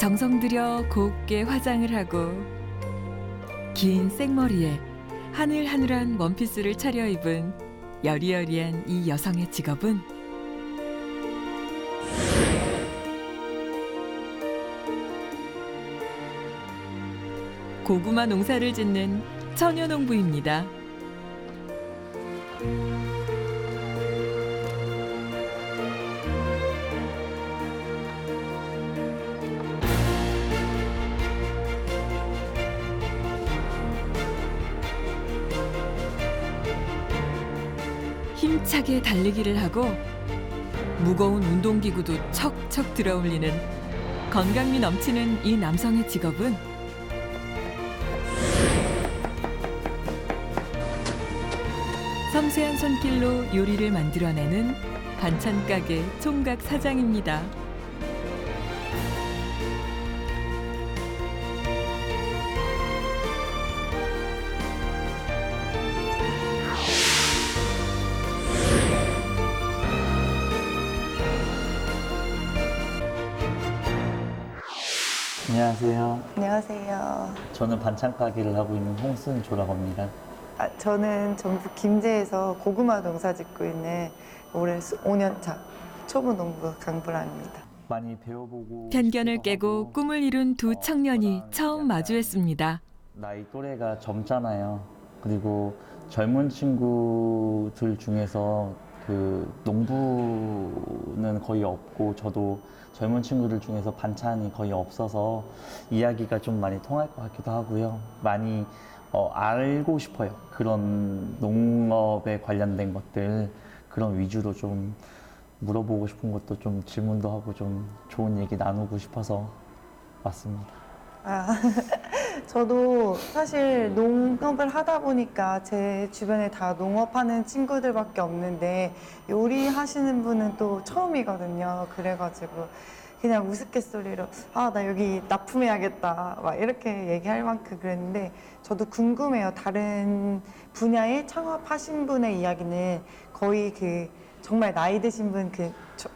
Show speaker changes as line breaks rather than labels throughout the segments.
정성 들여 곱게 화장을 하고 긴 생머리에 하늘하늘한 원피스를 차려입은 여리여리한 이 여성의 직업은 고구마 농사를 짓는 처녀농부입니다. 힘차게 달리기를 하고 무거운 운동기구도 척척 들어올리는 건강미 넘치는 이 남성의 직업은 섬세한 손길로 요리를 만들어내는 반찬가게 총각 사장입니다.
안녕하세요.
안녕하세요.
저는 반찬 가게를 하고 있는 홍순조라고 합니다.
저는 전북 김제에서 고구마 농사 짓고 있는 올해 5년차 초보 농부 강보라입니다.
많이 배워보고
편견을 깨고
하고,
꿈을 이룬 두 청년이
저랑
처음
약간
마주했습니다.
나이 또래가 젊잖아요. 그리고 젊은 친구들 중에서 그 농부는 거의 없고 저도 젊은 친구들 중에서 반찬이 거의 없어서 이야기가 좀 많이 통할 것 같기도 하고요. 많이 알고 싶어요. 그런 농업에 관련된 것들 그런 위주로 좀 물어보고 싶은 것도 좀 질문도 하고 좀 좋은 얘기 나누고 싶어서 왔습니다.
저도 사실 농업을 하다 보니까 제 주변에 다 농업하는 친구들밖에 없는데 요리하시는 분은 또 처음이거든요. 그래가지고 그냥 우스갯소리로 나 여기 납품해야겠다 막 이렇게 얘기할 만큼 그랬는데 저도 궁금해요. 다른 분야에 창업하신 분의 이야기는 거의 정말 나이 드신 분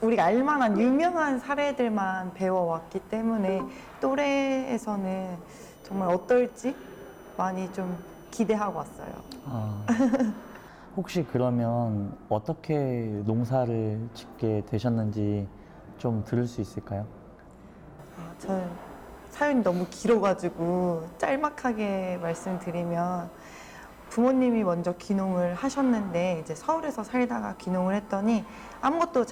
우리가 알만한 유명한 사례들만 배워왔기 때문에 또래에서는 정말 어떨지 많이 좀 기대하고 왔어요.
혹시 그러면 어떻게 농사를 짓게 되셨는지 좀 들을 수 있을까요?
저는 사연이 너무 길어가지고 짤막하게 말씀드리면 부모님이 먼저 귀농을 하셨는데 이제 서울에서 살다가 귀농을 했더니 아무것도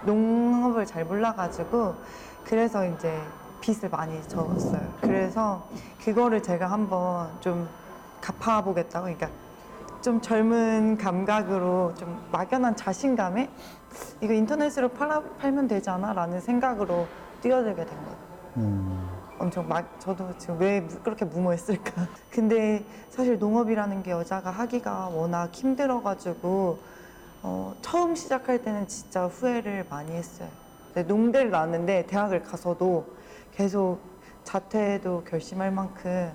농업을 잘 몰라가지고 그래서 이제 빚을 많이 졌어요. 그래서 그거를 제가 한번 좀 갚아보겠다고, 그러니까 좀 젊은 감각으로 좀 막연한 자신감에 이거 인터넷으로 팔면 되잖아 라는 생각으로 뛰어들게 된 거예요. 엄청 저도 지금 왜 그렇게 무모했을까. 근데 사실 농업이라는 게 여자가 하기가 워낙 힘들어가지고 처음 시작할 때는 진짜 후회를 많이 했어요. 농대를 나왔는데 대학을 가서도 계속 자퇴도 결심할 만큼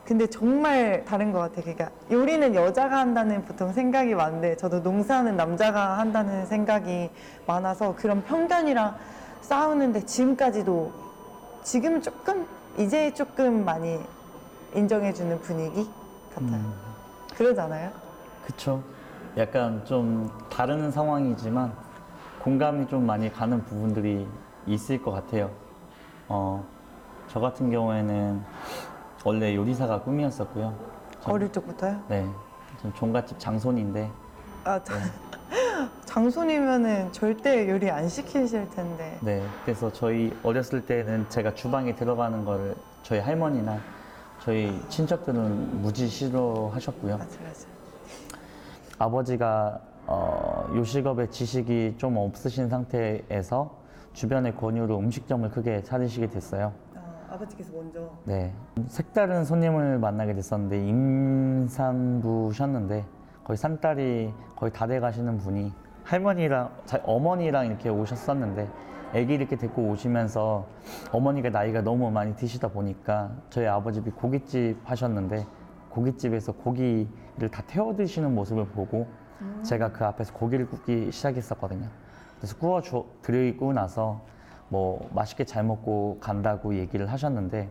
근데 정말 다른 것 같아요. 그러니까 요리는 여자가 한다는 보통 생각이 많은데 저도 농사는 남자가 한다는 생각이 많아서 그런 편견이랑 싸우는데 지금은 이제 조금 많이 인정해주는 분위기 같아요. 그러잖아요?
그쵸. 약간 좀 다른 상황이지만 공감이 좀 많이 가는 부분들이 있을 것 같아요. 저 같은 경우에는 원래 요리사가 꿈이었었고요.
어릴 적부터요?
네. 전 종갓집 장손인데.
장손이면은 절대 요리 안 시키실 텐데.
네. 그래서 저희 어렸을 때는 제가 주방에 들어가는 거를 저희 할머니나 저희 친척들은 무지 싫어하셨고요.
맞아.
아버지가 요식업에 지식이 좀 없으신 상태에서 주변의 권유로 음식점을 크게 차리시게 됐어요.
아버지께서 먼저.
네. 색다른 손님을 만나게 됐었는데 임산부셨는데 거의 산딸이 거의 다 돼 가시는 분이 어머니랑 이렇게 오셨었는데 아기 이렇게 데리고 오시면서 어머니가 나이가 너무 많이 드시다 보니까 저희 아버집이 고깃집 하셨는데 고깃집에서 고기를 다 태워 드시는 모습을 보고 제가 그 앞에서 고기를 굽기 시작했었거든요. 그래서 구워 드리고 나서 뭐 맛있게 잘 먹고 간다고 얘기를 하셨는데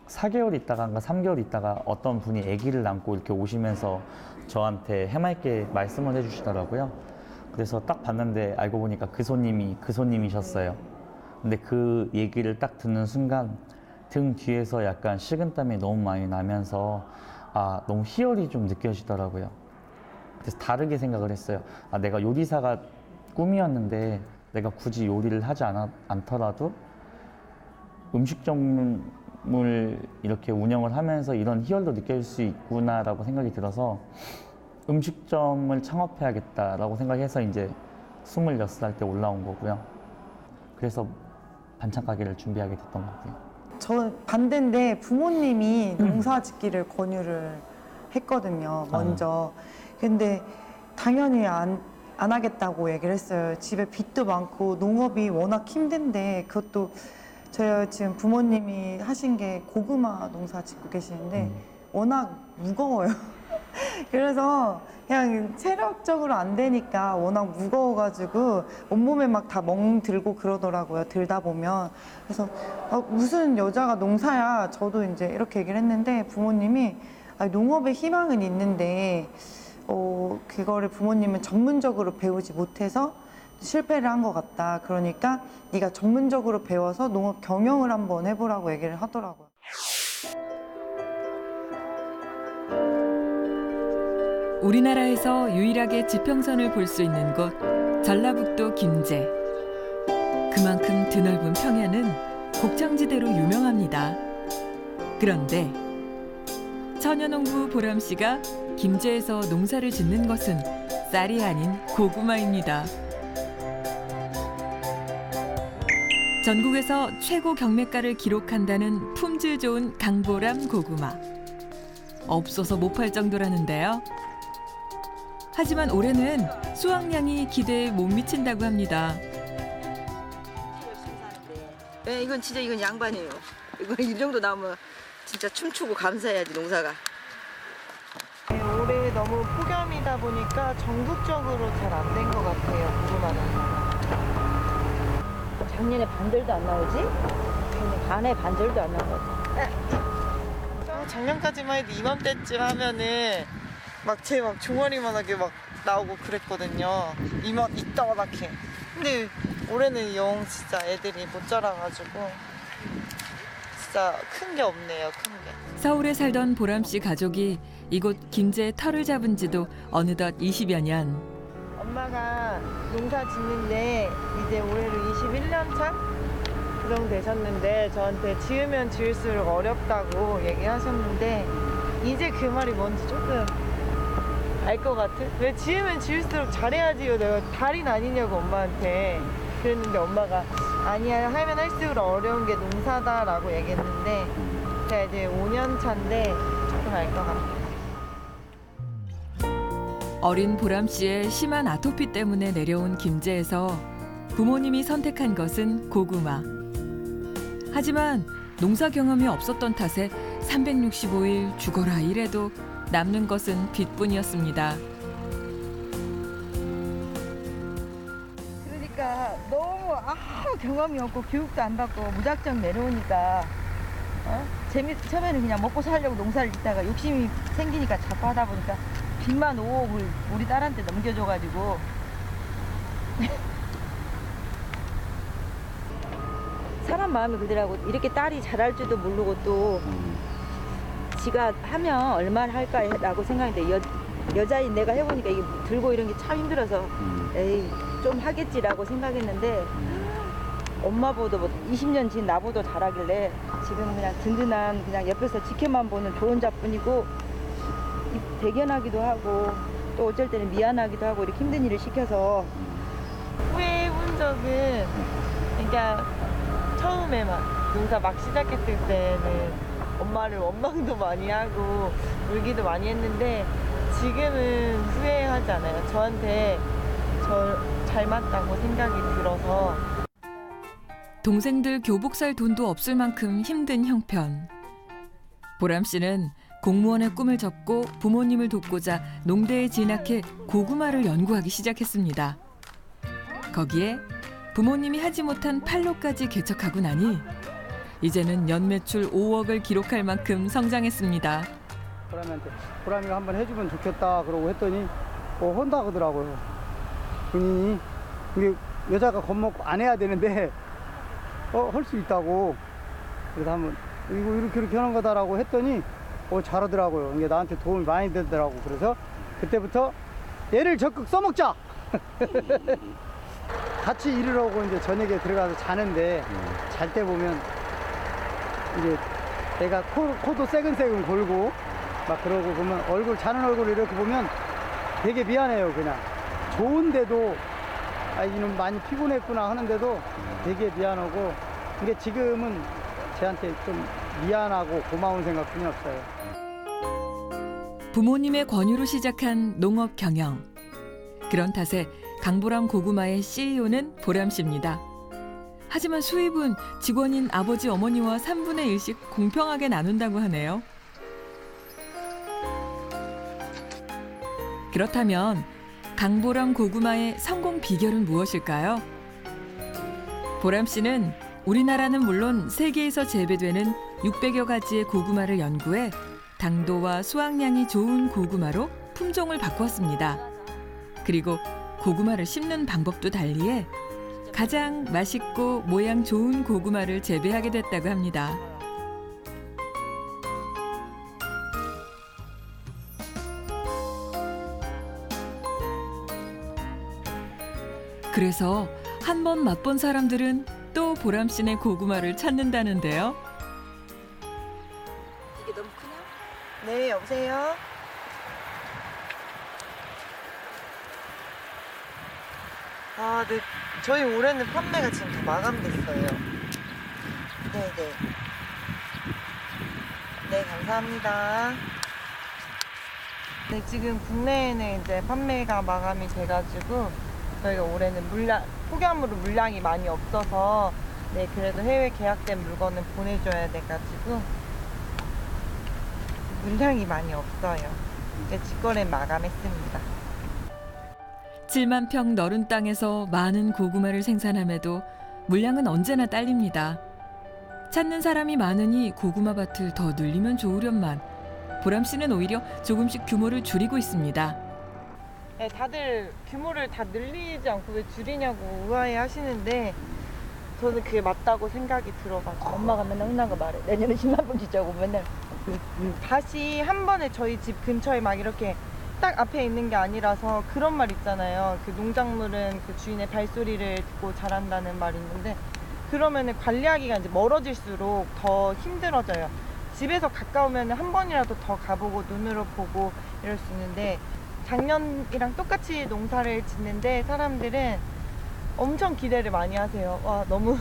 4개월 있다가 3개월 있다가 어떤 분이 아기를 낳고 이렇게 오시면서 저한테 해맑게 말씀을 해주시더라고요. 그래서 딱 봤는데 알고 보니까 그 손님이셨어요. 근데 그 얘기를 딱 듣는 순간 등 뒤에서 약간 식은땀이 너무 많이 나면서 아, 너무 희열이 좀 느껴지더라고요. 그래서 다르게 생각을 했어요. 아, 내가 요리사가 꿈이었는데 내가 굳이 요리를 하지 않더라도 음식점을 이렇게 운영을 하면서 이런 희열도 느낄 수 있구나라고 생각이 들어서 음식점을 창업해야겠다라고 생각해서 이제 26살 때 올라온 거고요. 그래서 반찬 가게를 준비하게 됐던 것 같아요.
저는 반대인데 부모님이 농사 짓기를 권유를 했거든요, 먼저. 근데 당연히 안 하겠다고 얘기를 했어요. 집에 빚도 많고 농업이 워낙 힘든데 그것도 저희 지금 부모님이 하신 게 고구마 농사 짓고 계시는데 워낙 무거워요. 그래서 그냥 체력적으로 안 되니까 워낙 무거워가지고 온몸에 막 다 멍 들고 그러더라고요. 들다 보면. 그래서 무슨 여자가 농사야. 저도 이제 이렇게 얘기를 했는데 부모님이 농업에 희망은 있는데 그거를 부모님은 전문적으로 배우지 못해서 실패를 한 것 같다. 그러니까 네가 전문적으로 배워서 농업 경영을 한번 해보라고 얘기를 하더라고요.
우리나라에서 유일하게 지평선을 볼 수 있는 곳 전라북도 김제. 그만큼 드넓은 평야는 곡창지대로 유명합니다. 그런데 처녀농부 보람 씨가 김제에서 농사를 짓는 것은 쌀이 아닌 고구마입니다. 전국에서 최고 경매가를 기록한다는 품질 좋은 강보람 고구마. 없어서 못 팔 정도라는데요. 하지만 올해는 수확량이 기대에 못 미친다고 합니다.
네, 이건 양반이에요. 이건 이 정도 나오면 진짜 춤추고 감사해야지 농사가.
올해 너무 폭염이다 보니까 전국적으로 잘 안 된 것 같아요. 고구마는.
작년에 반절도 안 나오지? 반에 반절도 안 나오지.
작년까지만 해도 이맘때쯤 하면은 막 종아리만하게 막 나오고 그랬거든요. 이따만하게. 근데 올해는 영 진짜 애들이 못 자라가지고 진짜 큰 게 없네요. 큰 게.
서울에 살던 보람 씨 가족이 이곳 김제에 터를 잡은 지도 어느덧 20여 년.
엄마가 농사 짓는데 이제 올해로 21년 차? 그 정도 되셨는데 저한테 지으면 지을수록 어렵다고 얘기하셨는데 이제 그 말이 뭔지 조금 알 것 같은? 왜 지으면 지을수록 잘해야지요. 내가 달인 아니냐고 엄마한테 그랬는데 엄마가 아니야 하면 할수록 어려운 게 농사다라고 얘기했는데 제가 이제 5년 차인데 조금 알 것 같아요.
어린 보람 씨의 심한 아토피 때문에 내려온 김제에서 부모님이 선택한 것은 고구마. 하지만 농사 경험이 없었던 탓에 365일 죽어라 이래도 남는 것은 빚뿐이었습니다.
그러니까 너무 경험이 없고 교육도 안 받고 무작정 내려오니까 처음에는 그냥 먹고 살려고 농사를 짓다가 욕심이 생기니까 자꾸 하다 보니까 빚만 5억을 우리 딸한테 넘겨줘가지고 사람 마음이 그러더라고. 이렇게 딸이 잘할 줄도 모르고 또 지가 하면 얼마나 할까라고 생각했는데 여자인 내가 해보니까 이게 들고 이런 게 참 힘들어서 에이 좀 하겠지라고 생각했는데 엄마보다 20년 진 나보다 잘하길래 지금 그냥 든든한 그냥 옆에서 지켜만 보는 조언자뿐이고 대견하기도 하고 또 어쩔 때는 미안하기도 하고 이렇게 힘든 일을 시켜서
후회해본 적은 그러니까 처음에만 농사 막 시작했을 때는 엄마를 원망도 많이 하고 울기도 많이 했는데 지금은 후회하지 않아요. 저한테 저 잘 맞다고 생각이 들어서.
동생들 교복 살 돈도 없을 만큼 힘든 형편. 보람 씨는 공무원의 꿈을 접고 부모님을 돕고자 농대에 진학해 고구마를 연구하기 시작했습니다. 거기에 부모님이 하지 못한 팔로까지 개척하고 나니 이제는 연매출 5억을 기록할 만큼 성장했습니다.
보람이한테 보람이가 한번 해주면 좋겠다 그러고 했더니 혼다 그러더라고요. 본인이 이게 여자가 겁먹고 안 해야 되는데 할 수 있다고. 그래서 한번 이거 이렇게 하는 거다라고 했더니 잘하더라고요. 이게 나한테 도움이 많이 되더라고. 그래서 그때부터 얘를 적극 써먹자. 같이 일을 하고 이제 저녁에 들어가서 자는데 잘 때 보면 이제 내가 코도 새근새근 골고 막 그러고 보면 자는 얼굴 이렇게 보면 되게 미안해요. 그냥 좋은데도 이놈 많이 피곤했구나 하는데도 되게 미안하고, 이게 지금은 쟤한테 좀 미안하고 고마운 생각뿐이 없어요.
부모님의 권유로 시작한 농업 경영. 그런 탓에 강보람 고구마의 CEO는 보람 씨입니다. 하지만 수입은 직원인 아버지 어머니와 3분의 1씩 공평하게 나눈다고 하네요. 그렇다면 강보람 고구마의 성공 비결은 무엇일까요? 보람 씨는 우리나라는 물론 세계에서 재배되는 600여 가지의 고구마를 연구해 당도와 수확량이 좋은 고구마로 품종을 바꿨습니다. 그리고 고구마를 심는 방법도 달리해 가장 맛있고 모양 좋은 고구마를 재배하게 됐다고 합니다. 그래서 한 번 맛본 사람들은 또 보람 씨네 고구마를 찾는다는데요.
이게 너무 크냐?
네, 여보세요? 네. 저희 올해는 판매가 지금 다 마감됐어요. 네네. 네, 감사합니다. 네, 지금 국내에는 이제 판매가 마감이 돼가지고 저희가 올해는 폭염으로 물량이 많이 없어서 그래도 해외 계약된 물건은 보내줘야 돼가지고 물량이 많이 없어요. 직거래 마감했습니다.
7만 평 넓은 땅에서 많은 고구마를 생산함에도 물량은 언제나 딸립니다. 찾는 사람이 많으니 고구마 밭을 더 늘리면 좋으련만 보람 씨는 오히려 조금씩 규모를 줄이고 있습니다.
네, 다들 규모를 다 늘리지 않고 왜 줄이냐고 우아해 하시는데 저는 그게 맞다고 생각이 들어가지고
엄마가 맨날 흔한 거 말해. 내년에 10만 봉 짓자고 맨날.
다시 한 번에 저희 집 근처에 막 이렇게 딱 앞에 있는 게 아니라서 그런 말 있잖아요. 그 농작물은 그 주인의 발소리를 듣고 자란다는 말이 있는데 그러면은 관리하기가 이제 멀어질수록 더 힘들어져요. 집에서 가까우면 한 번이라도 더 가보고 눈으로 보고 이럴 수 있는데 작년이랑 똑같이 농사를 짓는데 사람들은 엄청 기대를 많이 하세요. 와, 너무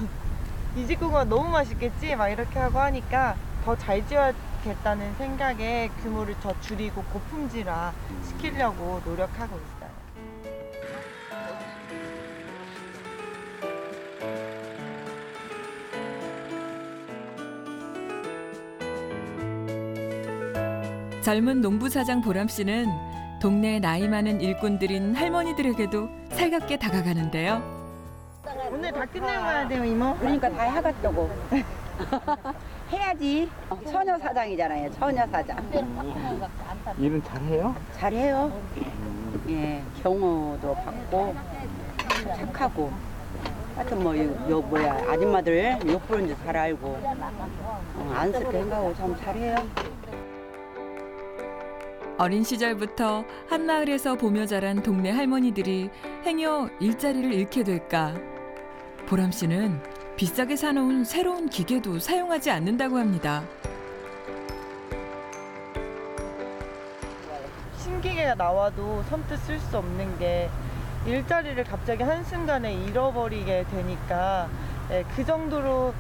이 집 고구마 너무 맛있겠지? 막 이렇게 하고 하니까 더 잘 지어야겠다는 생각에 규모를 더 줄이고 고품질화 시키려고 노력하고 있어요.
젊은 농부사장 보람 씨는 동네 나이 많은 일꾼들인 할머니들에게도 살갑게 다가가는데요.
오늘 다 끝내고 가야 돼요, 이모?
그러니까 다 해갔다고. 해야지. 처녀 사장이잖아요. 처녀 사장.
일은 잘해요?
잘해요. 예, 경호도 받고 착하고. 하여튼 아줌마들 욕 부르는 줄 잘 알고 안쓰럽게 생각하고 참 잘해요.
어린 시절부터 한마을에서 보며 자란 동네 할머니들이 행여 일자리를 잃게 될까. 보람 씨는 비싸게 사놓은 새로운 기계도 사용하지 않는다고 합니다.
신기계가 나와도 선뜻 쓸 수 없는 게 일자리를 갑자기 한순간에 잃어버리게 되니까 그 정도로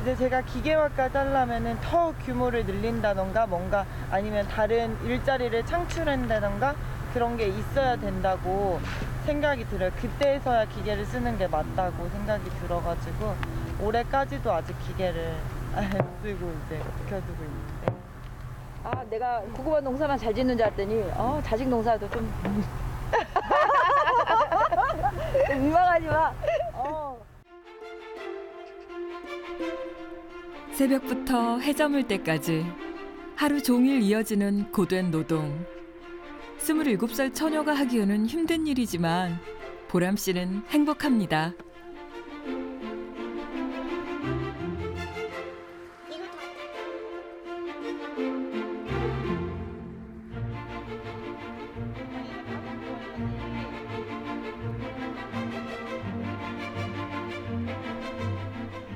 이제 제가 기계화까지 하려면은 더 규모를 늘린다던가 뭔가 아니면 다른 일자리를 창출한다던가 그런 게 있어야 된다고 생각이 들어요. 그때서야 기계를 쓰는 게 맞다고 생각이 들어가지고 올해까지도 아직 기계를 안 쓰고 이제 지켜두고 있는데.
내가 고구마 농사만 잘 짓는 줄 알았더니 자식 농사도 좀 민망하지 마.
새벽부터 해 저물 때까지 하루 종일 이어지는 고된 노동. 27살 처녀가 하기에는 힘든 일이지만 보람 씨는 행복합니다.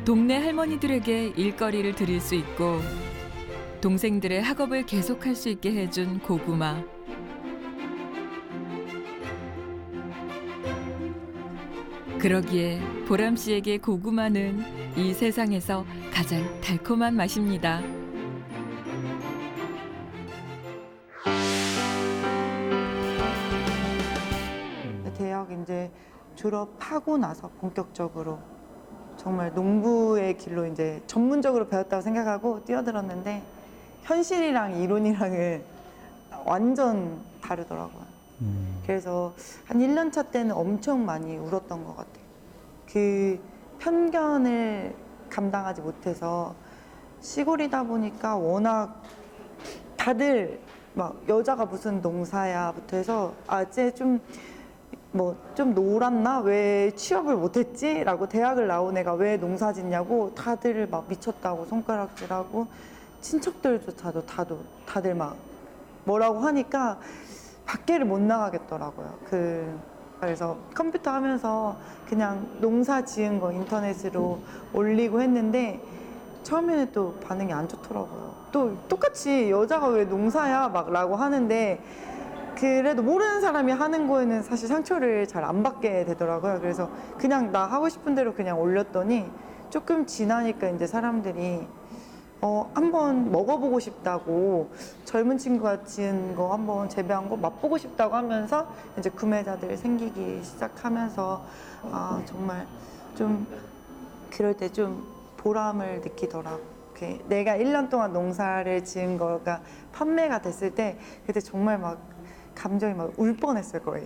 동네 할머니들에게 일거리를 드릴 수 있고 동생들의 학업을 계속할 수 있게 해준 고구마. 그러기에 보람 씨에게 고구마는 이 세상에서 가장 달콤한 맛입니다.
대학 이제 졸업하고 나서 본격적으로 정말 농부의 길로 이제 전문적으로 배웠다고 생각하고 뛰어들었는데 현실이랑 이론이랑은 완전 다르더라고요. 그래서 한 1년 차 때는 엄청 많이 울었던 것 같아요. 그 편견을 감당하지 못해서 시골이다 보니까 워낙 다들 막 여자가 무슨 농사야부터 해서 쟤 좀 좀 놀았나? 왜 취업을 못했지? 라고 대학을 나온 애가 왜 농사 짓냐고 다들 막 미쳤다고 손가락질하고 친척들조차도 다들 막 뭐라고 하니까 밖에를 못 나가겠더라고요. 그래서 컴퓨터 하면서 그냥 농사 지은 거 인터넷으로 올리고 했는데 처음에는 또 반응이 안 좋더라고요. 또 똑같이 여자가 왜 농사야? 막 라고 하는데 그래도 모르는 사람이 하는 거에는 사실 상처를 잘 안 받게 되더라고요. 그래서 그냥 나 하고 싶은 대로 그냥 올렸더니 조금 지나니까 이제 사람들이 한번 먹어보고 싶다고 젊은 친구가 지은 거 한번 재배한 거 맛보고 싶다고 하면서 이제 구매자들이 생기기 시작하면서 정말 좀 그럴 때 좀 보람을 느끼더라고. 내가 1년 동안 농사를 지은 거가 판매가 됐을 때 그때 정말 막 감정이 막 울 뻔했을 거예요.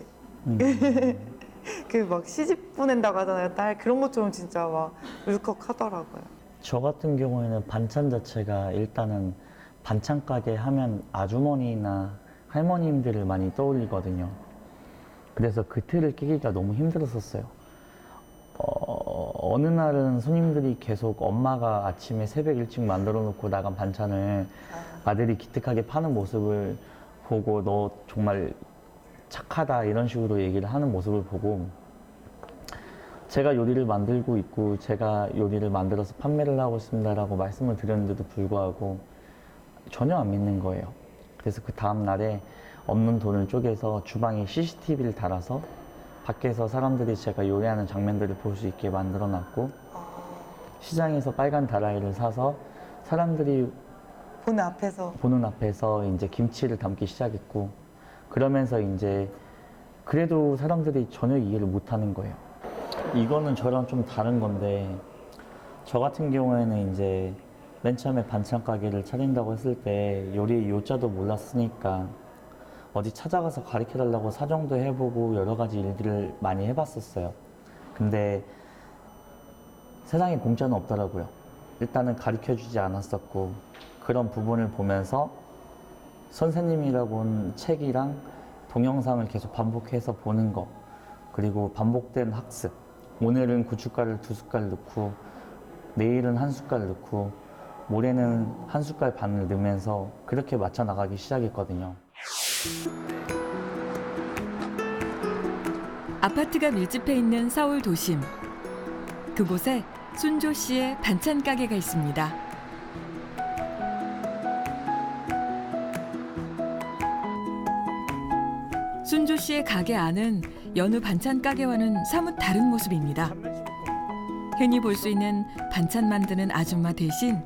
그 막 시집 보낸다고 하잖아요. 딸 그런 것처럼 진짜 막 울컥하더라고요.
저 같은 경우에는 반찬 자체가 일단은 반찬 가게 하면 아주머니나 할머님들을 많이 떠올리거든요. 그래서 그 틀을 깨기가 너무 힘들었었어요. 어느 날은 손님들이 계속 엄마가 아침에 새벽 일찍 만들어 놓고 나간 반찬을 아들이 기특하게 파는 모습을 보고 너 정말 착하다 이런 식으로 얘기를 하는 모습을 보고 제가 요리를 만들고 있고 제가 요리를 만들어서 판매를 하고 있습니다라고 말씀을 드렸는데도 불구하고 전혀 안 믿는 거예요. 그래서 그 다음 날에 없는 돈을 쪼개서 주방에 CCTV를 달아서 밖에서 사람들이 제가 요리하는 장면들을 볼 수 있게 만들어 놨고 시장에서 빨간 다라이를 사서 사람들이 보는 앞에서 이제 김치를 담기 시작했고 그러면서 이제 그래도 사람들이 전혀 이해를 못 하는 거예요. 이거는 저랑 좀 다른 건데 저 같은 경우에는 이제 맨 처음에 반찬 가게를 차린다고 했을 때 요리 요자도 몰랐으니까 어디 찾아가서 가르쳐 달라고 사정도 해보고 여러 가지 일들을 많이 해봤었어요. 근데 세상에 공짜는 없더라고요. 일단은 가르쳐 주지 않았었고 그런 부분을 보면서 선생님이라고 한 책이랑 동영상을 계속 반복해서 보는 거 그리고 반복된 학습 오늘은 고춧가루를 2숟갈 넣고 내일은 1숟갈 넣고 모레는 1숟갈 반을 넣으면서 그렇게 맞춰 나가기 시작했거든요.
아파트가 밀집해 있는 서울 도심. 그곳에 순조 씨의 반찬 가게가 있습니다. 순조 씨의 가게 안은 여느 반찬 가게와는 사뭇 다른 모습입니다. 흔히 볼 수 있는 반찬 만드는 아줌마 대신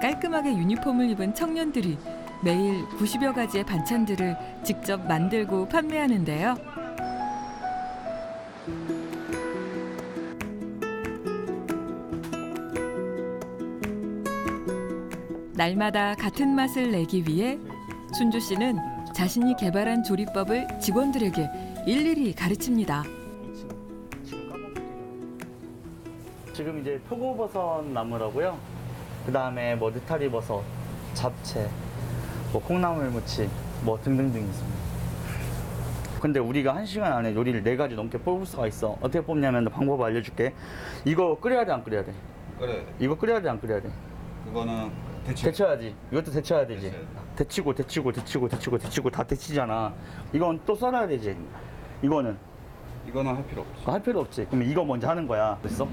깔끔하게 유니폼을 입은 청년들이 매일 90여 가지의 반찬들을 직접 만들고 판매하는데요. 날마다 같은 맛을 내기 위해 순조 씨는 자신이 개발한 조리법을 직원들에게 일일이 가르칩니다.
지금 이제 표고버섯 나무라고요. 그 다음에 뭐 느타리버섯, 잡채, 뭐 콩나물무침, 뭐 등등등 있습니다. 근데 우리가 1시간 안에 요리를 4가지 넘게 뽑을 수가 있어. 어떻게 뽑냐면 방법 알려줄게. 이거 끓여야 돼, 안 끓여야 돼?
끓여야 돼.
이거 끓여야 돼, 안 끓여야 돼?
그거는
데쳐야지. 이것도 데쳐야 되지.
데쳐야 돼.
데치고 다 데치잖아. 이건 또 썰어야 되지. 이거는
할 필요 없어.
할 필요 없지. 그러면 이거 먼저 하는 거야. 됐어?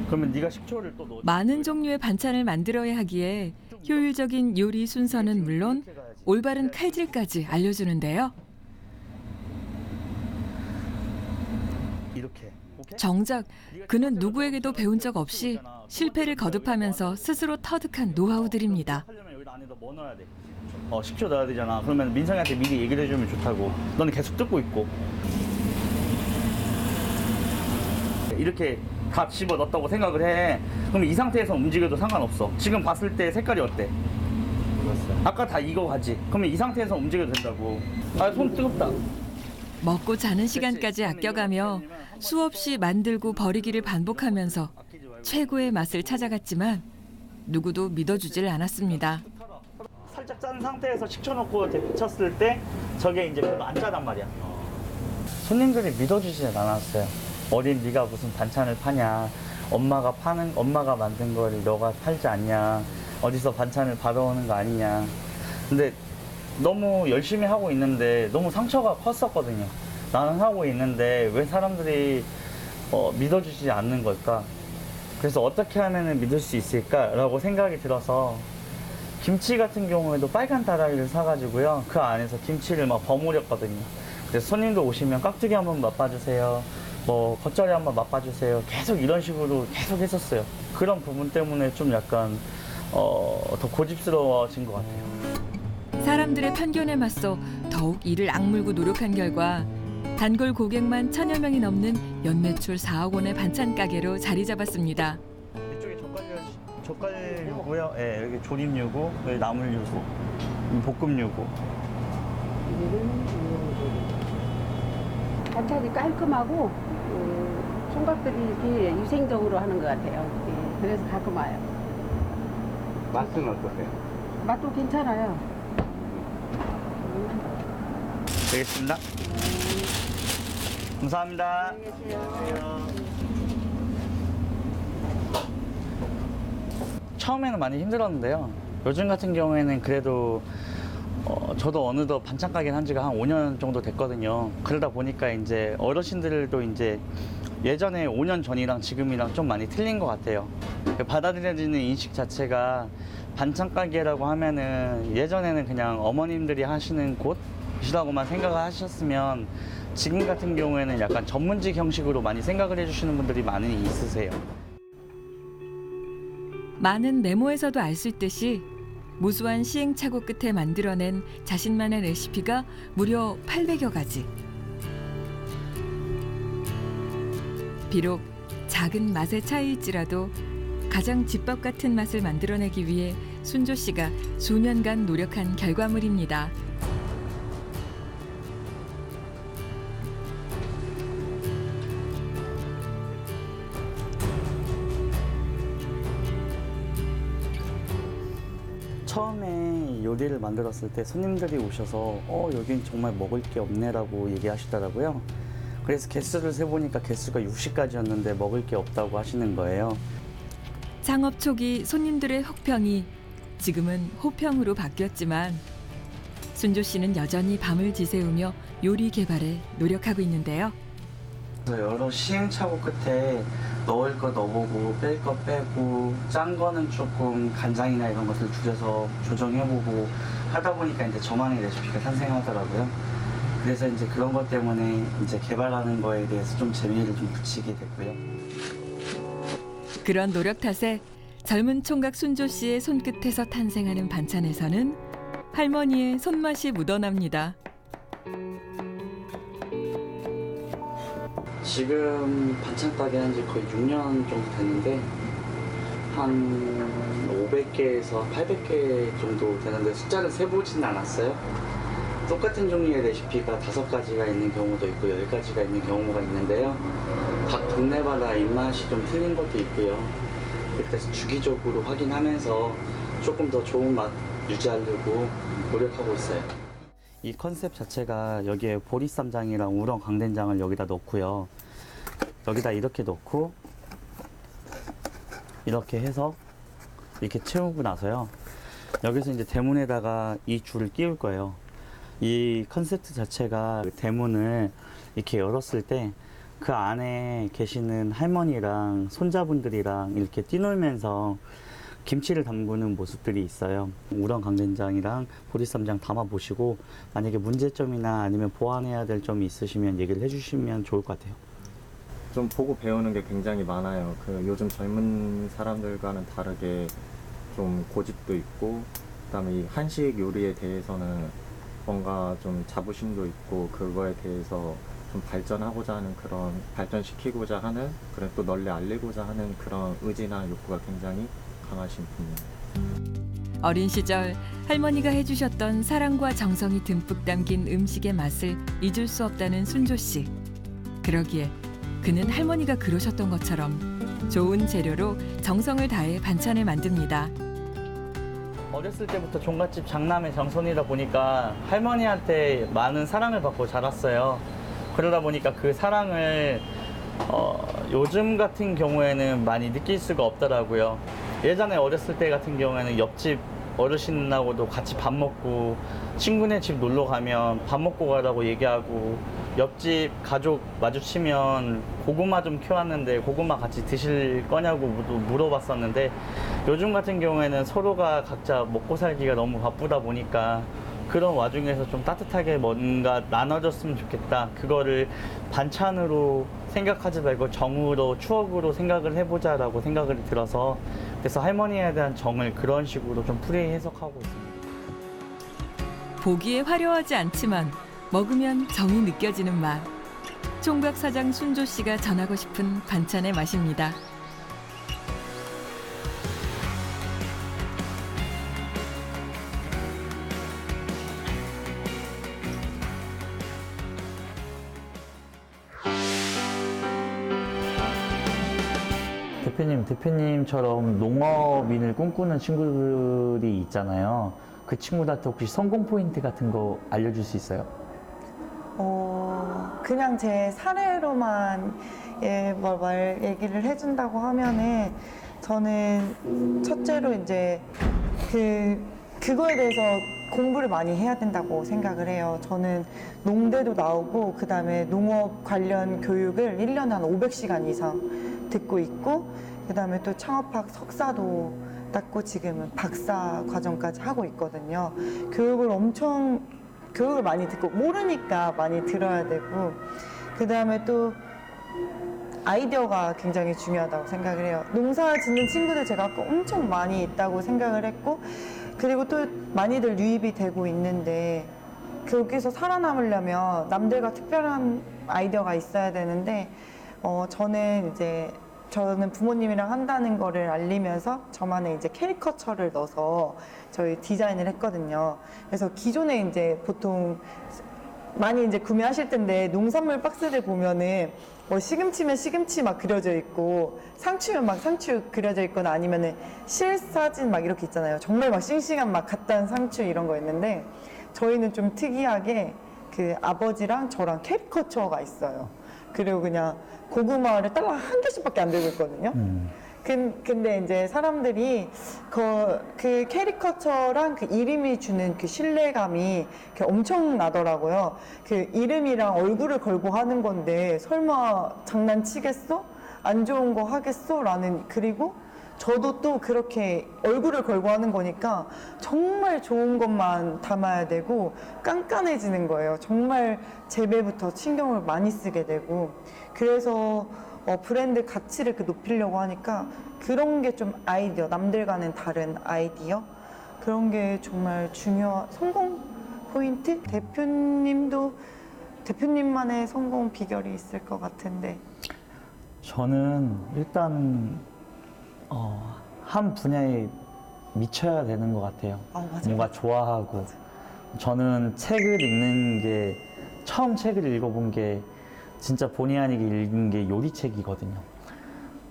그러면 네가 식초를 또 넣어.
많은 종류의 반찬을 만들어야 하기에 효율적인 요리 순서는 물론 올바른 칼질까지 알려주는데요.
이렇게. 오케이?
정작 그는 누구에게도 배운 적 없이 실패를 거듭하면서 스스로 터득한 노하우들입니다.
하려면 여기 안에다 뭐 넣어야 돼? 식초 넣어야 되잖아. 그러면 민성이한테 미리 얘기를 해주면 좋다고. 너는 계속 듣고 있고. 이렇게 다 집어 넣었다고 생각을 해. 그럼 이 상태에서 움직여도 상관없어. 지금 봤을 때 색깔이 어때? 아까 다 익어가지. 그러면 이 상태에서 움직여도 된다고. 아, 손 뜨겁다.
먹고 자는 시간까지 아껴가며 수없이 만들고 버리기를 반복하면서 최고의 맛을 찾아갔지만 누구도 믿어주질 않았습니다.
살짝 짠 상태에서 식초 넣고 데쳤을 때 저게 이제 별로 안 짜단 말이야. 손님들이 믿어주진 않았어요. 어린 네가 무슨 반찬을 파냐. 엄마가 만든 걸 너가 팔지 않냐. 어디서 반찬을 받아오는 거 아니냐. 근데 너무 열심히 하고 있는데 너무 상처가 컸었거든요. 나는 하고 있는데 왜 사람들이 믿어주지 않는 걸까? 그래서 어떻게 하면 믿을 수 있을까라고 생각이 들어서 김치 같은 경우에도 빨간 다라이를 사가지고요. 그 안에서 김치를 막 버무렸거든요. 그래서 손님들 오시면 깍두기 한번 맛봐주세요. 뭐 겉절이 한번 맛봐주세요. 계속 이런 식으로 계속 했었어요. 그런 부분 때문에 좀 약간 더 고집스러워진 것 같아요.
사람들의 편견에 맞서 더욱 이를 악물고 노력한 결과 단골 고객만 1000여 명이 넘는 연매출 4억 원의 반찬 가게로 자리 잡았습니다.
이쪽에 젓갈류고요. 예, 여기 조림류고, 여기 나물류고, 볶음류고.
반찬이 깔끔하고 총각들이 이렇게 위생적으로 하는 것 같아요. 예, 그래서 가끔 와요.
맛은 어떠세요?
맛도 괜찮아요.
되겠습니다. 감사합니다. 처음에는 많이 힘들었는데요. 요즘 같은 경우에는 그래도 저도 어느덧 반찬 가게를 한 지가 한 5년 정도 됐거든요. 그러다 보니까 이제 어르신들도 이제 예전에 5년 전이랑 지금이랑 좀 많이 틀린 것 같아요. 받아들여지는 인식 자체가 반찬 가게라고 하면은 예전에는 그냥 어머님들이 하시는 곳이라고만 생각을 하셨으면 지금 같은 경우에는 약간 전문직 형식으로 많이 생각을 해주시는 분들이 많이 있으세요.
많은 메모에서도 알 수 있듯이 무수한 시행착오 끝에 만들어낸 자신만의 레시피가 무려 800여 가지. 비록 작은 맛의 차이일지라도 가장 집밥 같은 맛을 만들어내기 위해 순조 씨가 수년간 노력한 결과물입니다.
처음에 요리를 만들었을 때 손님들이 오셔서 여긴 정말 먹을 게 없네라고 얘기하시더라고요. 그래서 개수를 세보니까 개수가 60가지였는데 먹을 게 없다고 하시는 거예요.
창업 초기 손님들의 혹평이 지금은 호평으로 바뀌었지만 순조 씨는 여전히 밤을 지새우며 요리 개발에 노력하고 있는데요.
여러 시행착오 끝에 넣을 거 넣어보고 뺄 거 빼고 짠 거는 조금 간장이나 이런 것을 줄여서 조정해보고 하다 보니까 이제 저만의 레시피가 탄생하더라고요. 그래서 이제 그런 것 때문에 이제 개발하는 거에 대해서 좀 재미를 좀 붙이게 됐고요.
그런 노력 탓에 젊은 총각 순조 씨의 손끝에서 탄생하는 반찬에서는 할머니의 손맛이 묻어납니다.
지금 반찬 가게 한 지 거의 6년 정도 됐는데 한 500개에서 800개 정도 되는데 숫자를 세보진 않았어요. 똑같은 종류의 레시피가 5가지가 있는 경우도 있고 10가지가 있는 경우가 있는데요. 각 동네마다 입맛이 좀 틀린 것도 있고요. 이렇게 해서 주기적으로 확인하면서 조금 더 좋은 맛 유지하려고 노력하고 있어요. 이 컨셉 자체가 여기에 보리쌈장이랑 우렁 강된장을 여기다 넣고요. 여기다 이렇게 넣고 이렇게 해서 이렇게 채우고 나서요. 여기서 이제 대문에다가 이 줄을 끼울 거예요. 이 컨셉트 자체가 대문을 이렇게 열었을 때 그 안에 계시는 할머니랑 손자분들이랑 이렇게 뛰놀면서 김치를 담그는 모습들이 있어요. 우렁 강된장이랑 보리쌈장 담아보시고 만약에 문제점이나 아니면 보완해야 될 점이 있으시면 얘기를 해주시면 좋을 것 같아요.
좀 보고 배우는 게 굉장히 많아요. 요즘 젊은 사람들과는 다르게 좀 고집도 있고, 그다음에 이 한식 요리에 대해서는 뭔가 좀 자부심도 있고, 그거에 대해서 좀 발전하고자 하는 그런 발전시키고자 하는, 그런 또 널리 알리고자 하는 그런 의지나 욕구가 굉장히 강하신 분이에요.
어린 시절 할머니가 해주셨던 사랑과 정성이 듬뿍 담긴 음식의 맛을 잊을 수 없다는 순조 씨. 그러기에 그는 할머니가 그러셨던 것처럼 좋은 재료로 정성을 다해 반찬을 만듭니다.
어렸을 때부터 종갓집 장남의 정손이다 보니까 할머니한테 많은 사랑을 받고 자랐어요. 그러다 보니까 그 사랑을 요즘 같은 경우에는 많이 느낄 수가 없더라고요. 예전에 어렸을 때 같은 경우에는 옆집 어르신하고도 같이 밥 먹고, 친구네 집 놀러 가면 밥 먹고 가라고 얘기하고, 옆집 가족 마주치면 고구마 좀 켜왔는데 고구마 같이 드실 거냐고 물어봤었는데, 요즘 같은 경우에는 서로가 각자 먹고 살기가 너무 바쁘다 보니까 그런 와중에서 좀 따뜻하게 뭔가 나눠줬으면 좋겠다. 그거를 반찬으로 생각하지 말고 정으로, 추억으로 생각을 해보자라고 생각을 들어서, 그래서 할머니에 대한 정을 그런 식으로 좀 풀이 해석하고 있습니다.
보기에 화려하지 않지만 먹으면 정이 느껴지는 맛. 총각 사장 순조 씨가 전하고 싶은 반찬의 맛입니다.
대표님처럼 농업인을 꿈꾸는 친구들이 있잖아요. 그 친구들한테 혹시 성공 포인트 같은 거 알려줄 수 있어요?
그냥 제 사례로만 얘기를 해준다고 하면은, 저는 첫째로 이제 그거에 대해서 공부를 많이 해야 된다고 생각을 해요. 저는 농대도 나오고, 그 다음에 농업 관련 교육을 1년에 한 500시간 이상 듣고 있고, 그 다음에 또 창업학 석사도 땄고, 지금은 박사 과정까지 하고 있거든요. 교육을 많이 듣고, 모르니까 많이 들어야 되고, 그 다음에 또 아이디어가 굉장히 중요하다고 생각을 해요. 농사 짓는 친구들 제가 아까 엄청 많이 있다고 생각을 했고, 그리고 또 많이들 유입이 되고 있는데, 거기서 살아남으려면 남들과 특별한 아이디어가 있어야 되는데, 저는 부모님이랑 한다는 거를 알리면서 저만의 이제 캐리커처를 넣어서 저희 디자인을 했거든요. 그래서 기존에 이제 보통 많이 이제 구매하실 텐데, 농산물 박스를 보면은 뭐 시금치면 시금치 막 그려져 있고, 상추면 막 상추 그려져 있거나, 아니면은 실사진 막 이렇게 있잖아요. 정말 막 싱싱한 막 갓단 상추 이런 거 있는데, 저희는 좀 특이하게 그 아버지랑 저랑 캐리커처가 있어요. 그리고 그냥 고구마를 딸랑 한 개씩밖에 안 들고 있거든요. 근데 이제 사람들이 그 캐리커처랑 그 이름이 주는 그 신뢰감이 엄청 나더라고요. 그 이름이랑 얼굴을 걸고 하는 건데, 설마 장난치겠어? 안 좋은 거 하겠어? 그리고 저도 또 그렇게 얼굴을 걸고 하는 거니까 정말 좋은 것만 담아야 되고 깐깐해지는 거예요. 정말 재배부터 신경을 많이 쓰게 되고, 그래서 브랜드 가치를 높이려고 하니까 그런 게 좀 아이디어, 남들과는 다른 아이디어, 그런 게 정말 중요한 성공 포인트? 대표님만의 성공 비결이 있을 것 같은데.
저는 일단 한 분야에 미쳐야 되는 것 같아요.
맞아.
뭔가 좋아하고. 맞아. 저는 책을 읽는 게, 처음 책을 읽어본 게 진짜 본의 아니게 읽은 게 요리책이거든요.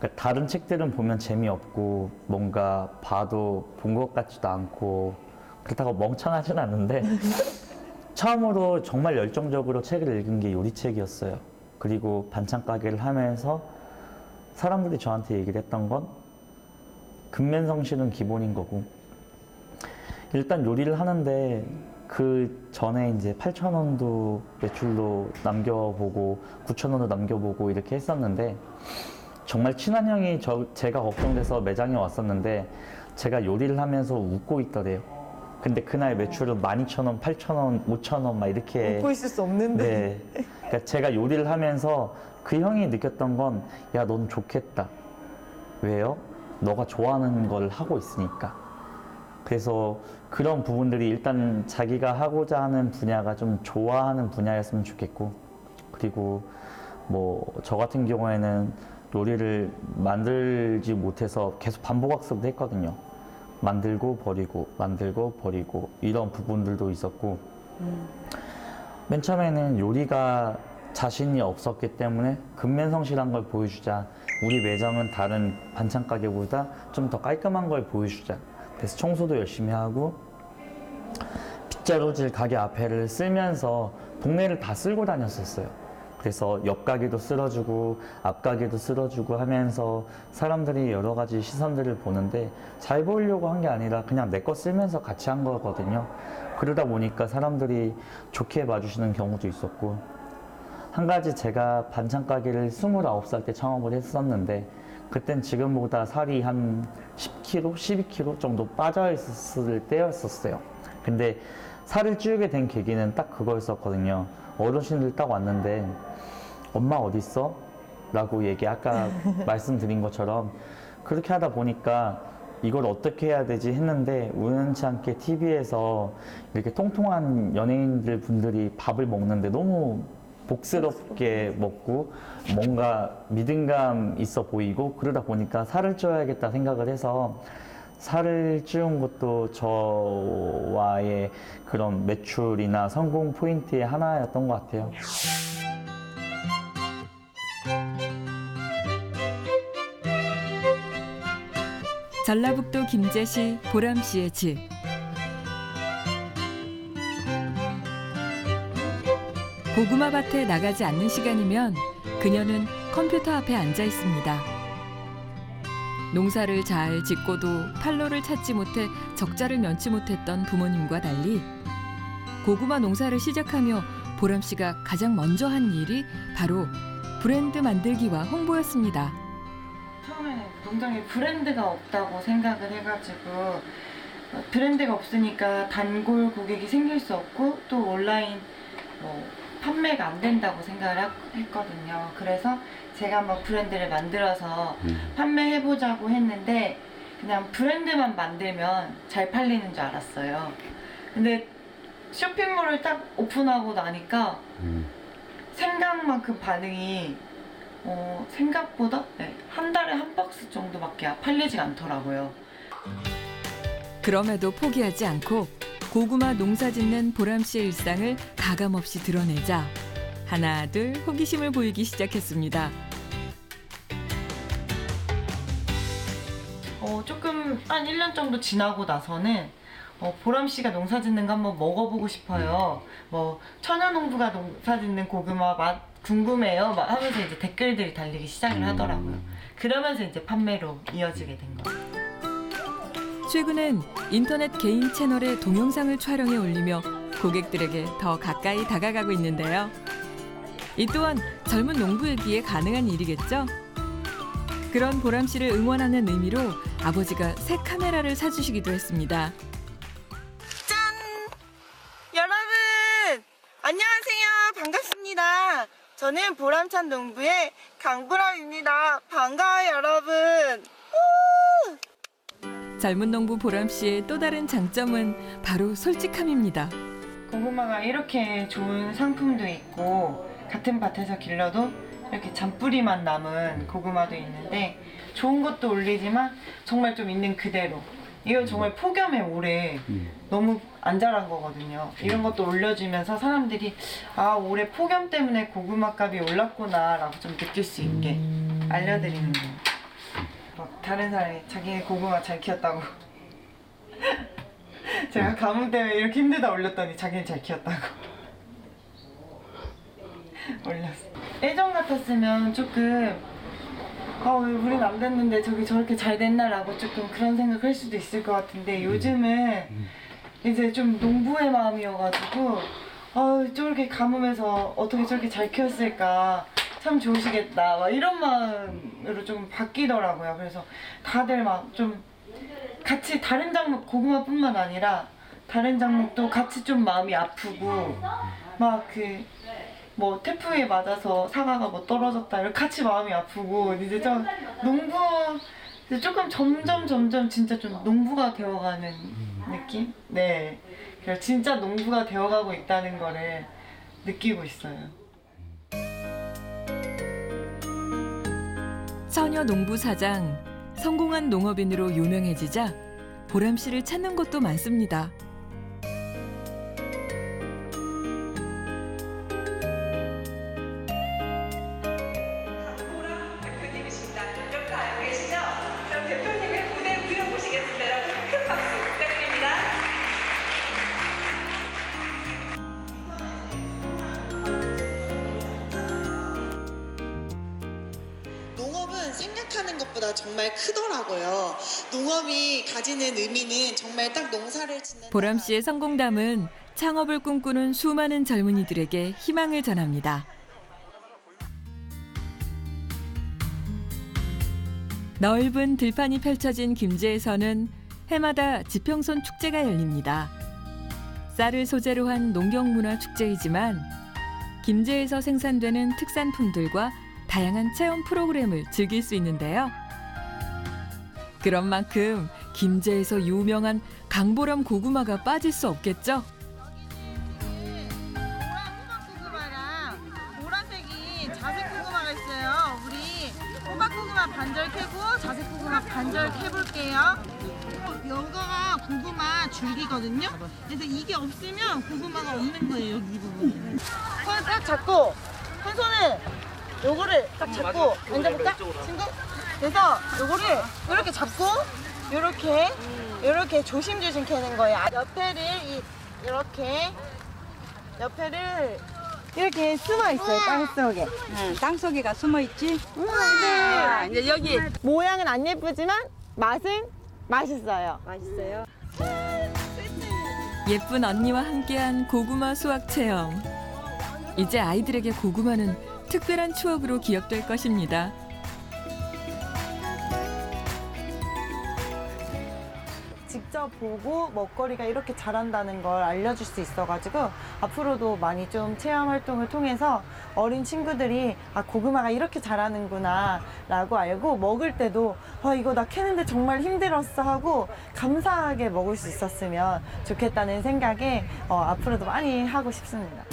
그러니까 다른 책들은 보면 재미없고 뭔가 봐도 본 것 같지도 않고 그렇다고 멍청하진 않은데 처음으로 정말 열정적으로 책을 읽은 게 요리책이었어요. 그리고 반찬 가게를 하면서 사람들이 저한테 얘기를 했던 건 근면성실은 기본인 거고, 일단 요리를 하는데 그 전에 이제 8,000원도 매출로 남겨보고 9,000원도 남겨보고 이렇게 했었는데, 정말 친한 형이 제가 걱정돼서 매장에 왔었는데 제가 요리를 하면서 웃고 있더래요. 근데 그날 매출은 12,000원, 8,000원, 5,000원 막 이렇게.
웃고 있을 수 없는데.
네. 그러니까 제가 요리를 하면서 그 형이 느꼈던 건, 야, 넌 좋겠다. 왜요? 너가 좋아하는 걸 하고 있으니까. 그래서 그런 부분들이 일단 자기가 하고자 하는 분야가 좀 좋아하는 분야였으면 좋겠고, 그리고 뭐 저 같은 경우에는 요리를 만들지 못해서 계속 반복학습을 했거든요. 만들고 버리고 만들고 버리고 이런 부분들도 있었고, 맨 처음에는 요리가 자신이 없었기 때문에 근면성실한 걸 보여주자, 우리 매장은 다른 반찬 가게보다 좀 더 깔끔한 걸 보여주자, 그래서 청소도 열심히 하고 빗자루질 가게 앞에를 쓸면서 동네를 다 쓸고 다녔었어요. 그래서 옆 가게도 쓸어주고 앞 가게도 쓸어주고 하면서 사람들이 여러 가지 시선들을 보는데 잘 보이려고 한 게 아니라 그냥 내 거 쓸면서 같이 한 거거든요. 그러다 보니까 사람들이 좋게 봐주시는 경우도 있었고, 한 가지 제가 반찬 가게를 29살 때 창업을 했었는데 그땐 지금보다 살이 한 10kg, 12kg 정도 빠져 있었을 때였었어요. 근데 살을 찌우게 된 계기는 딱 그거였었거든요. 어르신들 딱 왔는데 엄마 어딨어? 라고 아까 말씀드린 것처럼 그렇게 하다 보니까 이걸 어떻게 해야 되지 했는데, 우연치 않게 TV에서 이렇게 통통한 연예인들 분들이 밥을 먹는데 너무 복스럽게 먹고 뭔가 믿음감 있어 보이고, 그러다 보니까 살을 쪄야겠다 생각을 해서 살을 찌운 것도 저와의 그런 매출이나 성공 포인트의 하나였던 것 같아요.
전라북도 김제시 보람씨의 집. 고구마 밭에 나가지 않는 시간이면 그녀는 컴퓨터 앞에 앉아 있습니다. 농사를 잘 짓고도 판로를 찾지 못해 적자를 면치 못했던 부모님과 달리 고구마 농사를 시작하며 보람 씨가 가장 먼저 한 일이 바로 브랜드 만들기와 홍보였습니다.
처음에는 농장에 브랜드가 없다고 생각을 해가지고, 브랜드가 없으니까 단골 고객이 생길 수 없고 또 온라인 판매가 안 된다고 생각을 했거든요. 그래서 제가 한번 브랜드를 만들어서 판매해보자고 했는데 그냥 브랜드만 만들면 잘 팔리는 줄 알았어요. 근데 쇼핑몰을 딱 오픈하고 나니까 생각만큼 반응이 생각보다 한 달에 한 박스 정도밖에 팔리지 않더라고요.
그럼에도 포기하지 않고 고구마 농사 짓는 보람 씨의 일상을 가감없이 드러내자 하나 둘 호기심을 보이기 시작했습니다.
조금 한 1년 정도 지나고 나서는 보람 씨가 농사 짓는 거 한번 먹어보고 싶어요. 천연농부가 농사 짓는 고구마 맛 궁금해요. 막 하면서 이제 댓글들이 달리기 시작을 하더라고요. 그러면서 이제 판매로 이어지게 된 거예요.
최근엔 인터넷 개인 채널에 동영상을 촬영해 올리며 고객들에게 더 가까이 다가가고 있는데요. 이 또한 젊은 농부이기에 가능한 일이겠죠? 그런 보람 씨를 응원하는 의미로 아버지가 새 카메라를 사주시기도 했습니다.
짠! 여러분! 안녕하세요. 반갑습니다. 저는 보람찬 농부의 강보람입니다. 반가워요, 여러분.
젊은 농부 보람 씨의 또 다른 장점은 바로 솔직함입니다.
고구마가 이렇게 좋은 상품도 있고 같은 밭에서 길러도 이렇게 잔뿌리만 남은 고구마도 있는데 좋은 것도 올리지만 정말 좀 있는 그대로, 이건 정말 폭염에 올해 너무 안 자란 거거든요. 이런 것도 올려주면서 사람들이 올해 폭염 때문에 고구마 값이 올랐구나 라고 좀 느낄 수 있게 알려드리는 거예요. 막 다른 사람이 자기네 고구마 잘 키웠다고 제가 가뭄 때문에 이렇게 힘들다 올렸더니 자기는 잘 키웠다고 올렸어. 예전 같았으면 조금 왜 우린 안 됐는데 저기 저렇게 잘 됐나라고 조금 그런 생각할 수도 있을 것 같은데 요즘은 이제 좀 농부의 마음이어가지고 저렇게 가뭄에서 어떻게 저렇게 잘 키웠을까 참 좋으시겠다 막 이런 마음으로 좀 바뀌더라고요. 그래서 다들 막 좀 같이 다른 작물 고구마뿐만 아니라 다른 작물도 같이 좀 마음이 아프고 막 뭐 태풍에 맞아서 사과가 뭐 떨어졌다 이렇게 같이 마음이 아프고 이제 좀 농부 이제 조금 점점 진짜 좀 농부가 되어가는 느낌? 네, 그래서 진짜 농부가 되어가고 있다는 거를 느끼고 있어요.
처녀 농부 사장, 성공한 농업인으로 유명해지자 보람 씨를 찾는 곳도 많습니다.
농업은 생각하는 것보다 정말 크더라고요. 농업이 가지는 의미는 정말 딱 농사를 짓는
보람 씨의 성공담은 창업을 꿈꾸는 수많은 젊은이들에게 희망을 전합니다. 넓은 들판이 펼쳐진 김제에서는 해마다 지평선 축제가 열립니다. 쌀을 소재로 한 농경문화 축제이지만 김제에서 생산되는 특산품들과 다양한 체험 프로그램을 즐길 수 있는데요. 그런 만큼 김제에서 유명한 강보람 고구마가 빠질 수 없겠죠.
고구마랑 보라색이 자색 고구마가 있어요. 우리 호박 고구마 반절 캐고 자색 고구마 반절 캐볼게요. 여기가 고구마 줄기거든요. 그래서 이게 없으면 고구마가 없는 거예요. 여기 부분에. 손을 딱 잡고 한 손을 요거를 딱 잡고 앉아볼까? 친구? 그래서 요거를 이렇게 잡고 요렇게 조심조심 캐는 거예요. 옆에를 이렇게 숨어 있어요. 땅 속에.
땅 속에가 숨어 있지.
네.
이제 여기
모양은 안 예쁘지만 맛은 맛있어요.
맛있어요.
예쁜 언니와 함께한 고구마 수확 체험. 이제 아이들에게 고구마는 특별한 추억으로 기억될 것입니다.
직접 보고 먹거리가 이렇게 자란다는 걸 알려줄 수 있어가지고 앞으로도 많이 좀 체험 활동을 통해서 어린 친구들이 고구마가 이렇게 자라는구나 라고 알고 먹을 때도 이거 나 캐는데 정말 힘들었어 하고 감사하게 먹을 수 있었으면 좋겠다는 생각에 앞으로도 많이 하고 싶습니다.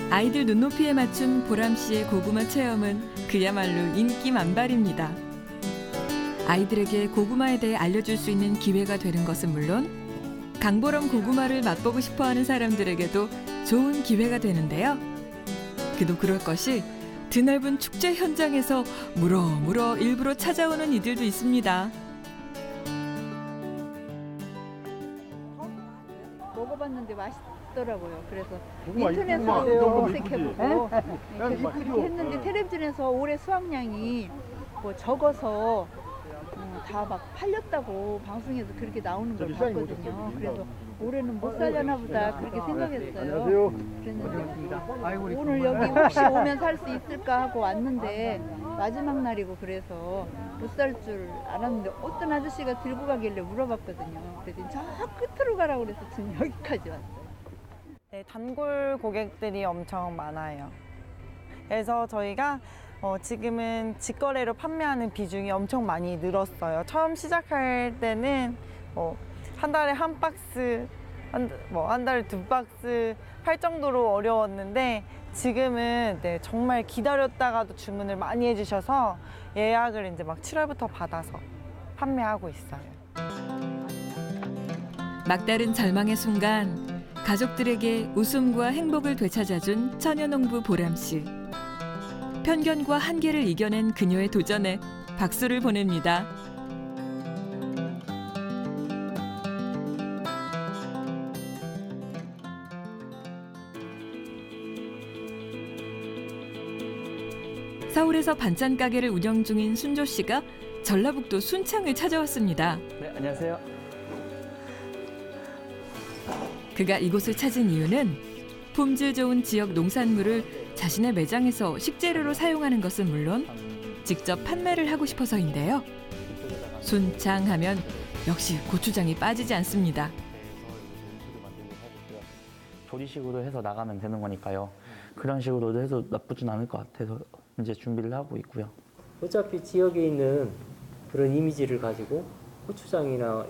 아이들 눈높이에 맞춘 보람 씨의 고구마 체험은 그야말로 인기 만발입니다. 아이들에게 고구마에 대해 알려줄 수 있는 기회가 되는 것은 물론 강보람 고구마를 맛보고 싶어하는 사람들에게도 좋은 기회가 되는데요. 그도 그럴 것이 드넓은 축제 현장에서 물어 일부러 찾아오는 이들도 있습니다.
먹어봤는데 맛있더라고요. 그래서
고구마
인터넷으로 검색해보고
이쁘죠?
그렇게 했는데 텔레비전에서 올해 수확량이 뭐 적어서 다 막 팔렸다고 방송에서 그렇게 나오는 걸 봤거든요. 그래서 올해는 못 살려나 보다 그렇게 생각했어요. 그랬는데 오늘 여기 혹시 오면 살 수 있을까 하고 왔는데 마지막 날이고 그래서 못 살 줄 알았는데 어떤 아저씨가 들고 가길래 물어봤거든요. 그랬더니 저 끝으로 가라고 그래서 지금 여기까지 왔어요.
네, 단골 고객들이 엄청 많아요. 그래서 저희가 지금은 직거래로 판매하는 비중이 엄청 많이 늘었어요. 처음 시작할 때는 한 달에 한 박스, 한 달에 두 박스 팔 정도로 어려웠는데 지금은 정말 기다렸다가도 주문을 많이 해주셔서 예약을 이제 막 7월부터 받아서 판매하고 있어요.
막다른 절망의 순간 가족들에게 웃음과 행복을 되찾아준 처녀농부 보람 씨. 편견과 한계를 이겨낸 그녀의 도전에 박수를 보냅니다. 서울에서 반찬 가게를 운영 중인 순조 씨가 전라북도 순창을 찾아왔습니다.
네, 안녕하세요.
그가 이곳을 찾은 이유는 품질 좋은 지역 농산물을 자신의 매장에서 식재료로 사용하는 것은 물론 직접 판매를 하고 싶어서인데요. 순창하면 역시 고추장이 빠지지 않습니다.
조리식으로 해서 나가면 되는 거니까요. 그런 식으로도 해도 나쁘진 않을 것 같아서 이제 준비를 하고 있고요.
어차피 지역에 있는 그런 이미지를 가지고 고추장이나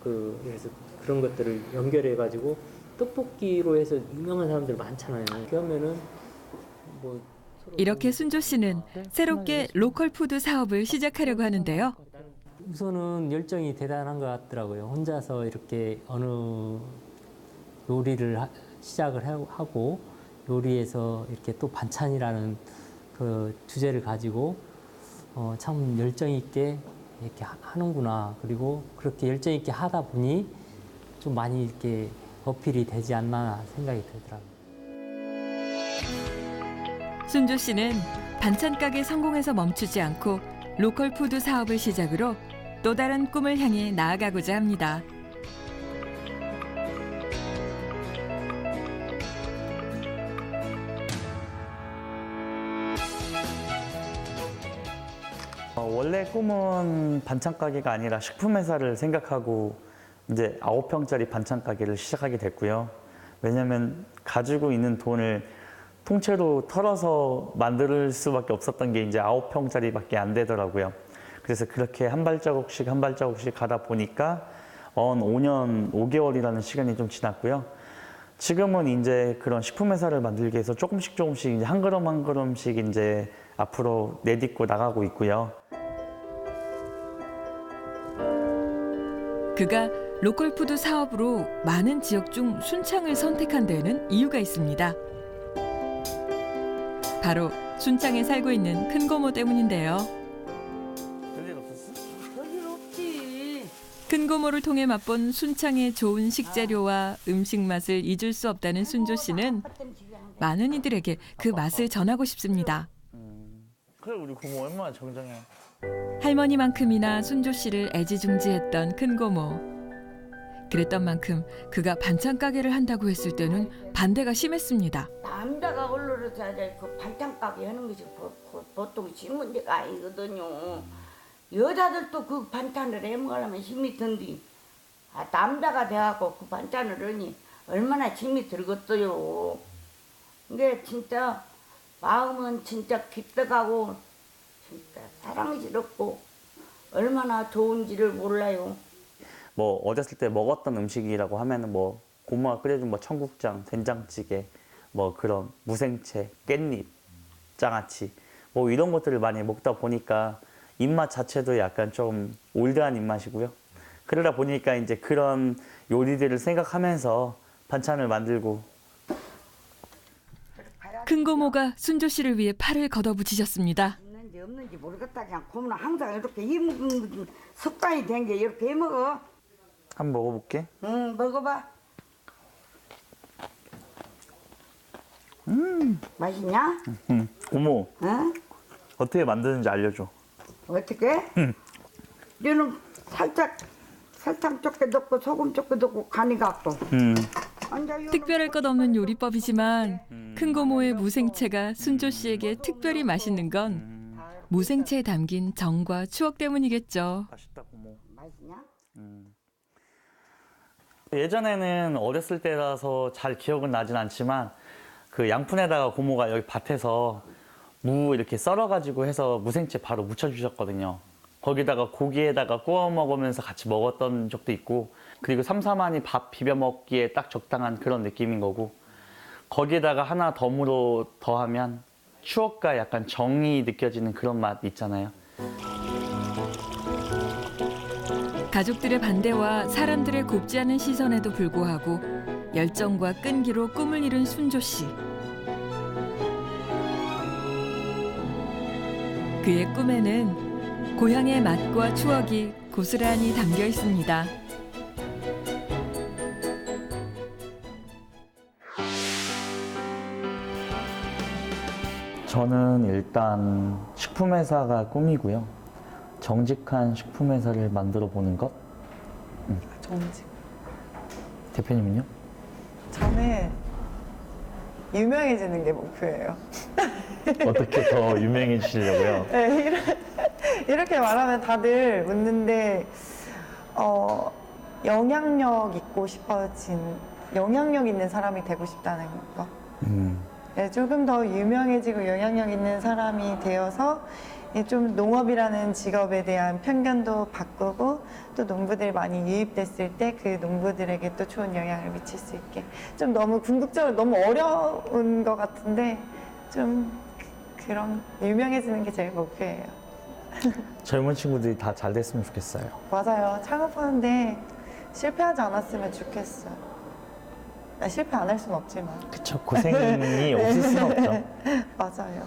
그래서 그런 것들을 연결해 가지고 떡볶이로 해서 유명한 사람들 많잖아요. 그러면은 뭐
이렇게 순조 씨는 새롭게 로컬 푸드 사업을 시작하려고 하는데요.
우선은 열정이 대단한 것 같더라고요. 혼자서 이렇게 어느 요리를 시작을 하고 요리에서 이렇게 또 반찬이라는 그 주제를 가지고 참 열정 있게 이렇게 하는구나. 그리고 그렇게 열정 있게 하다 보니 좀 많이 이렇게 어필이 되지 않나 생각이 들더라고요.
순조 씨는 반찬 가게 성공해서 멈추지 않고 로컬 푸드 사업을 시작으로 또 다른 꿈을 향해 나아가고자 합니다.
원래 꿈은 반찬 가게가 아니라 식품 회사를 생각하고 이제 9평짜리 반찬 가게를 시작하게 됐고요. 왜냐하면 가지고 있는 돈을 통째로 털어서 만들 수밖에 없었던 게 이제 9평짜리밖에 안 되더라고요. 그래서 그렇게 한 발자국씩 한 발자국씩 가다 보니까 5년 5개월이라는 시간이 좀 지났고요. 지금은 이제 그런 식품 회사를 만들기 위해서 조금씩 이제 한 걸음 한 걸음씩 이제 앞으로 내딛고 나가고 있고요.
그가 로컬 푸드 사업으로 많은 지역 중 순창을 선택한 데에는 이유가 있습니다. 바로 순창에 살고 있는 큰 고모 때문인데요.
별일 없지.
큰 고모를 통해 맛본 순창의 좋은 식재료와 음식 맛을 잊을 수 없다는 순조 씨는 많은 이들에게 그 맛을 전하고 싶습니다.
그래 우리 고모 얼마나 정정해.
할머니만큼이나 순조 씨를 애지중지했던 큰 고모. 그랬던 만큼 그가 반찬 가게를 한다고 했을 때는 반대가 심했습니다.
남자가 얼른 해야 그 반찬 가게 하는 것이 보통 쉬운 문제가 아니거든요. 여자들도 그 반찬을 해먹으려면 힘이 든디. 남자가 돼갖고 그 반찬을 하니 얼마나 힘이 들겠어요. 이게 진짜 마음은 진짜 기특하고 진짜 사랑스럽고 얼마나 좋은지를 몰라요.
뭐 어렸을 때 먹었던 음식이라고 하면은 뭐 고모가 끓여준 뭐 청국장, 된장찌개, 뭐 그런 무생채, 깻잎, 장아찌 뭐 이런 것들을 많이 먹다 보니까 입맛 자체도 약간 좀 올드한 입맛이고요. 그러다 보니까 이제 그런 요리들을 생각하면서 반찬을 만들고.
큰 고모가 순조 씨를 위해 팔을 걷어붙이셨습니다.
있는지 없는지 모르겠다. 그냥 고모는 항상 이렇게 해먹는 습관이 된 게 이렇게 해먹어.
한번 먹어볼게.
응, 먹어봐. 맛있냐?
고모.
응?
어떻게 만드는지 알려줘.
어떻게? 얘는 살짝 설탕 조금 넣고 소금 조금 넣고 간이 갖고.
특별할 것 없는 요리법이지만 큰 고모의 무생채가 순조 씨에게 특별히 맛있는 건 무생채에 담긴 정과 추억 때문이겠죠.
맛있다 고모.
맛있냐?
예전에는 어렸을 때라서 잘 기억은 나진 않지만 그 양푼에다가 고모가 여기 밭에서 무 이렇게 썰어가지고 해서 무생채 바로 무쳐주셨거든요. 거기다가 고기에다가 구워 먹으면서 같이 먹었던 적도 있고, 그리고 삼삼하니 밥 비벼 먹기에 딱 적당한 그런 느낌인 거고, 거기에다가 하나 덤으로 더하면 추억과 약간 정이 느껴지는 그런 맛 있잖아요.
가족들의 반대와 사람들의 곱지 않은 시선에도 불구하고 열정과 끈기로 꿈을 이룬 순조 씨. 그의 꿈에는 고향의 맛과 추억이 고스란히 담겨 있습니다.
저는 일단 식품회사가 꿈이고요. 정직한 식품회사를 만들어 보는 것.
정직.
대표님은요?
저는 유명해지는 게 목표예요.
어떻게 더 유명해지려고요?
네, 이렇게 말하면 다들 묻는데 영향력 있는 사람이 되고 싶다는 거. 네, 조금 더 유명해지고 영향력 있는 사람이 되어서 좀 농업이라는 직업에 대한 편견도 바꾸고 또 농부들이 많이 유입됐을 때 그 농부들에게 또 좋은 영향을 미칠 수 있게 좀 너무 궁극적으로 너무 어려운 것 같은데 좀 그런 유명해지는 게 제일 목표예요.
젊은 친구들이 다 잘 됐으면 좋겠어요.
맞아요. 창업하는데 실패하지 않았으면 좋겠어요. 실패 안 할 수는 없지만.
그쵸. 고생이 없을 수는 없죠.
맞아요.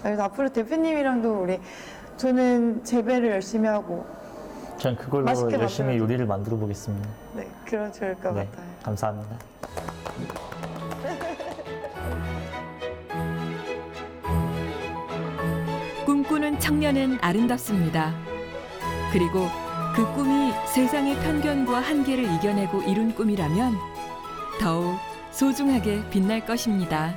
그래서 앞으로 대표님이랑도 저는 재배를 열심히 하고
전 그걸로
맛있게
열심히
만들어줘.
요리를 만들어 보겠습니다.
네, 그럼 좋을 것
네,
같아요.
감사합니다.
꿈꾸는 청년은 아름답습니다. 그리고 그 꿈이 세상의 편견과 한계를 이겨내고 이룬 꿈이라면 더욱 소중하게 빛날 것입니다.